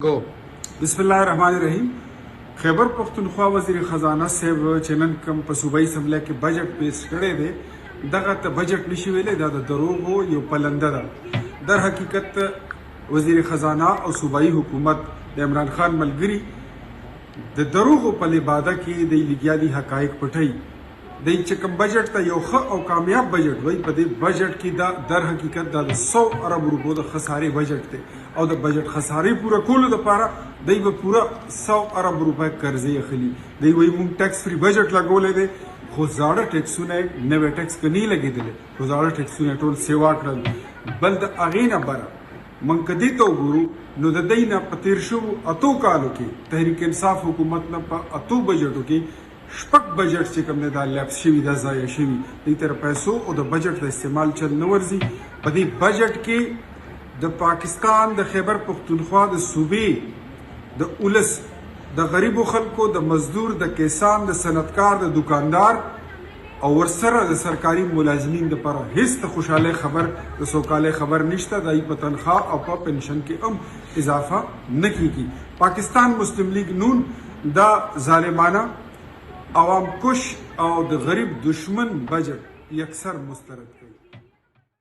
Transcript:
गो बिस्मिल्लाहिर्रहमानिर्रहीम। खैबर पख्तूनख्वा वजीर खजाना साहब چې नन کوم په صوبایي اسمبلی کې بجټ پیش کړی دی دغه ته بجټ نشي ویلی، دا د دروغو یو پلنده ده. در حقیقت وزیر خزانه او صوبایي حکومت د عمران خان ملګري د دروغو په لباده کې د لګیالي حقایق پټوي. د چې کوم بجټ ته یو ښه او کامیاب بجټ وایي، په دې بجټ کې دا در حقیقت دا د 100 ارب روپو د خسارې بجټ دی او د بجټ خسارې پوره کولو دپاره دوی به پوره 100 ارب روپۍ قرضې اخلي. دوی وایي موږ ټیکس فری بجټ لګولی دی، خو زاړه ټیکسونه یې نوی ټیکس که نه لګېدلی، خو زاړه ټیکسونه ټول سیوا کړل. بل د هغې نه بره موږ که دې ته وګورو نو د دوی نه په تېر شوو 8 کالو کې تحریک انصاف حکومت نه په 8 بجټو کې شپږ بجټ چې کوم دی دا لیپس شوي، دا ضایع شوي. دوی ته پیسو او د بجټ د استعمال چل نه ورځي. په دې بجټ کې د پاکستان د خیبر پختونخوا د صوبې د اولس د غریبو خلکو، د مزدور، د کسان، د صنعتکار، د دکاندار او ورسره د سرکاري ملازمین دپاره هیڅ د خوشحالۍ خبر، د سوکالۍ خبر نشته. د په تنخواه او په پنشن کې هم اضافه نه کیږي. پاکستان مسلم لیگ نون دا ظالمانه، عوام کش او د غریب دشمن بجټ یکسر مسترد